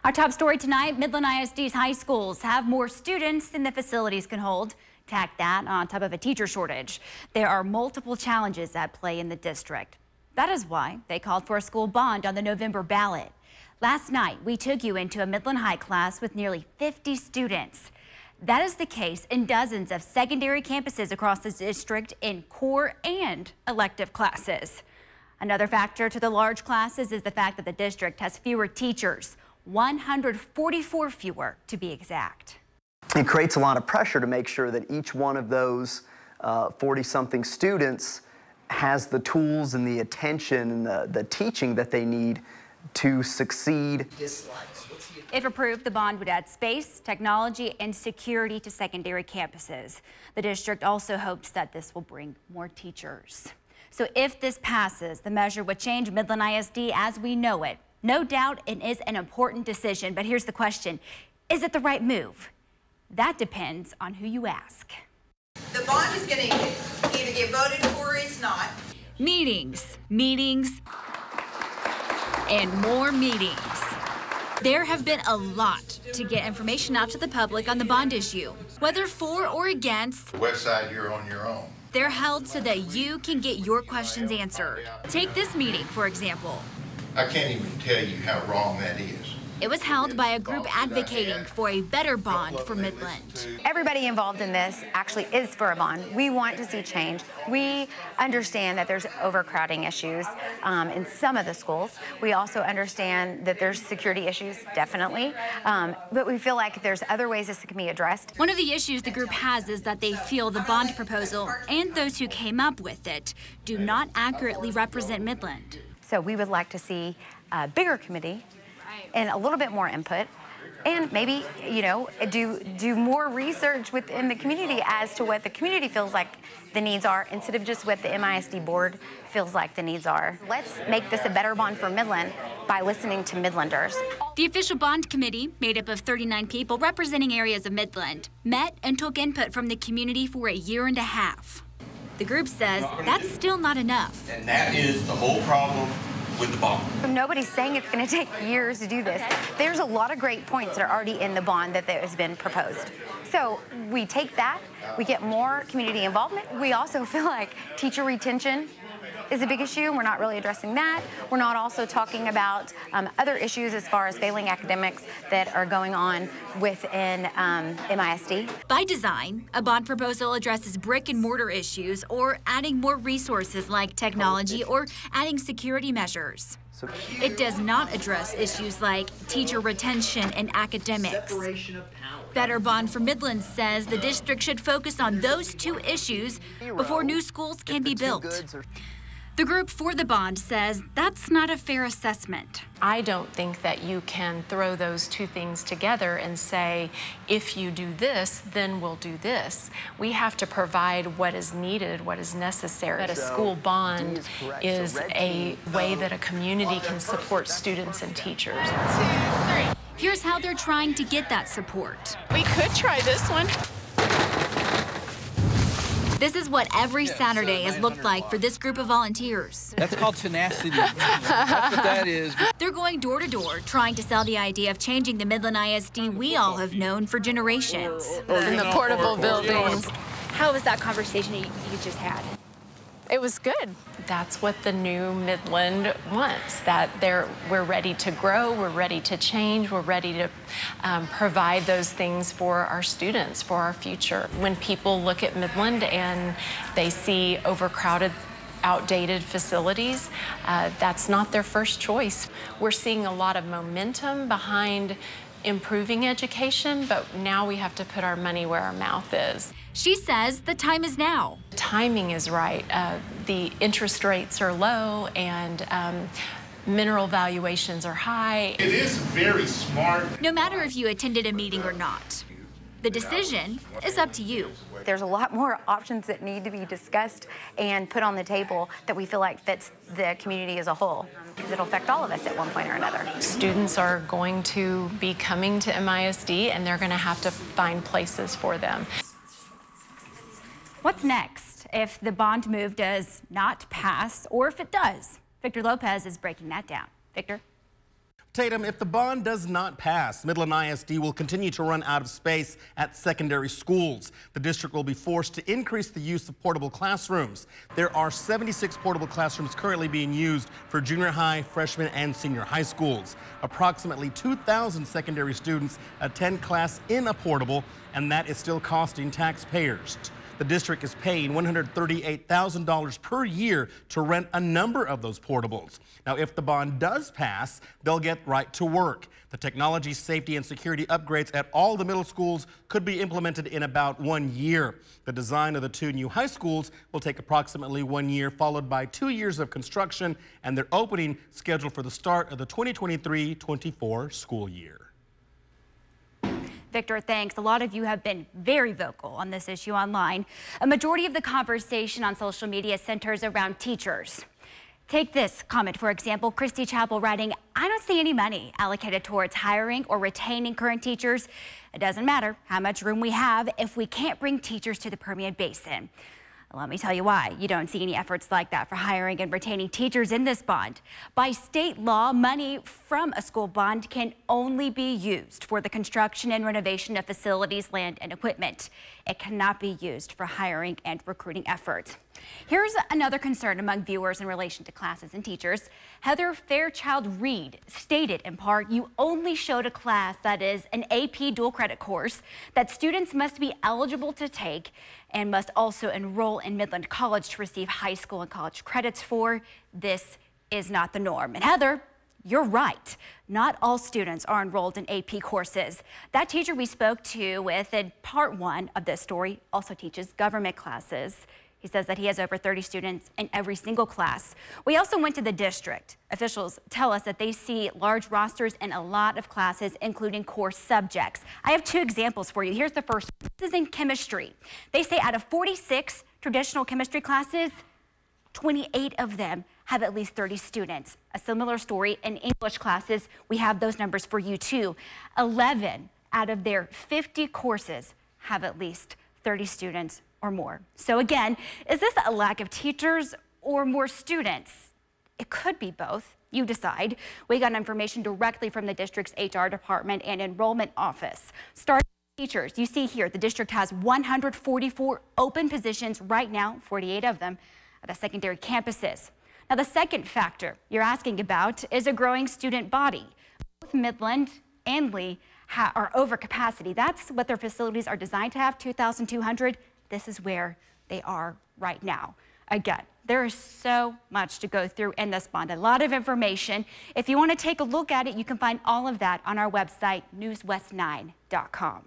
Our top story tonight, Midland ISD's high schools have more students than the facilities can hold. Tack that on top of a teacher shortage. There are multiple challenges at play in the district. That is why they called for a school bond on the November ballot. Last night, we took you into a Midland High class with nearly 50 students. That is the case in dozens of secondary campuses across the district in core and elective classes. Another factor to the large classes is the fact that the district has fewer teachers, 144 fewer to be exact. It creates a lot of pressure to make sure that each one of those 40-something students has the tools and the attention and the teaching that they need to succeed. If approved, the bond would add space, technology, and security to secondary campuses. The district also hopes that this will bring more teachers. So if this passes, the measure would change Midland ISD as we know it. No doubt it is an important decision, but here's the question. Is it the right move? That depends on who you ask. The bond is going to either get voted for or it's not. Meetings, and more meetings. There have been a lot to get information out to the public on the bond issue. Whether for or against, the west side, you're on your own. They're held so that you can get your questions answered. Take this meeting, for example. I can't even tell you how wrong that is. It was held by a group advocating for a better bond for Midland. Everybody involved in this actually is for a bond. We want to see change. We understand that there's overcrowding issues in some of the schools. We also understand that there's security issues, definitely. But we feel like there's other ways this can be addressed. One of the issues the group has is that they feel the bond proposal and those who came up with it do not accurately represent Midland. So we would like to see a bigger committee and a little bit more input, and maybe, you know, do more research within the community as to what the community feels like the needs are instead of just what the MISD board feels like the needs are. Let's make this a better bond for Midland by listening to Midlanders. The official bond committee, made up of 39 people representing areas of Midland, met and took input from the community for a year and a half. The group says that's still not enough. And that is the whole problem with the bond. Nobody's saying it's going to take years to do this. There's a lot of great points that are already in the bond that has been proposed. So we take that, we get more community involvement. We also feel like teacher retention is a big issue, and we're not really addressing that. We're not also talking about other issues as far as failing academics that are going on within MISD. By design, a bond proposal addresses brick and mortar issues or adding more resources like technology or adding security measures. It does not address issues like teacher retention and academics. Better Bond for Midland says the district should focus on those two issues before new schools can be built. The group for the bond says that's not a fair assessment. I don't think that you can throw those two things together and say, if you do this, then we'll do this. We have to provide what is needed, what is necessary. But a school bond is a way that a community can support students and teachers. 1, 2, 3. Here's how they're trying to get that support. We could try this one. This is what every Saturday has looked like for this group of volunteers. That's called tenacity. That's what that is. They're going door to door, trying to sell the idea of changing the Midland ISD we all have known for generations. In the portable buildings. How was that conversation you just had? It was good. That's what the new Midland wants, that we're ready to grow, we're ready to change, we're ready to provide those things for our students, for our future. When people look at Midland and they see overcrowded, outdated facilities, that's not their first choice. We're seeing a lot of momentum behind improving education, but now we have to put our money where our mouth is. She says the time is now. Timing is right. The interest rates are low and mineral valuations are high. It is very smart. No matter if you attended a meeting or not, the decision is up to you. There's a lot more options that need to be discussed and put on the table that we feel like fits the community as a whole, because it'll affect all of us at one point or another. Students are going to be coming to MISD and they're going to have to find places for them. What's next if the bond move does not pass, or if it does? Victor Lopez is breaking that down. Victor? Tatum, if the bond does not pass, Midland ISD will continue to run out of space at secondary schools. The district will be forced to increase the use of portable classrooms. There are 76 portable classrooms currently being used for junior high, freshman, and senior high schools. Approximately 2,000 secondary students attend class in a portable, and that is still costing taxpayers. The district is paying $138,000 per year to rent a number of those portables. Now, if the bond does pass, they'll get right to work. The technology, safety, and security upgrades at all the middle schools could be implemented in about 1 year. The design of the 2 new high schools will take approximately 1 year, followed by 2 years of construction, and their opening scheduled for the start of the 2023-24 school year. Victor, thanks. A lot of you have been very vocal on this issue online. A majority of the conversation on social media centers around teachers. Take this comment, for example, Christy Chappell writing, "I don't see any money allocated towards hiring or retaining current teachers. It doesn't matter how much room we have if we can't bring teachers to the Permian Basin." Let me tell you why you don't see any efforts like that for hiring and retaining teachers in this bond. By state law, money from a school bond can only be used for the construction and renovation of facilities, land, and equipment. It cannot be used for hiring and recruiting efforts. Here's another concern among viewers in relation to classes and teachers. Heather Fairchild-Reed stated in part, "You only showed a class that is an AP dual credit course that students must be eligible to take and must also enroll in Midland College to receive high school and college credits for. This is not the norm." And Heather, you're right. Not all students are enrolled in AP courses. That teacher we spoke to with in part 1 of this story also teaches government classes. He says that he has over 30 students in every single class. We also went to the district. Officials tell us that they see large rosters in a lot of classes, including core subjects. I have 2 examples for you. Here's the first. This is in chemistry. They say out of 46 traditional chemistry classes, 28 of them have at least 30 students. A similar story in English classes. We have those numbers for you too. 11 out of their 50 courses have at least 30 students or more. So again, is this a lack of teachers or more students? It could be both. You decide. We got information directly from the district's HR department and enrollment office. Starting teachers, you see here, the district has 144 open positions right now, 48 of them at the secondary campuses. Now, the second factor you're asking about is a growing student body. Both Midland and Lee are over capacity. That's what their facilities are designed to have, 2,200. This is where they are right now. Again, there is so much to go through in this bond, a lot of information. If you want to take a look at it, you can find all of that on our website, newswest9.com.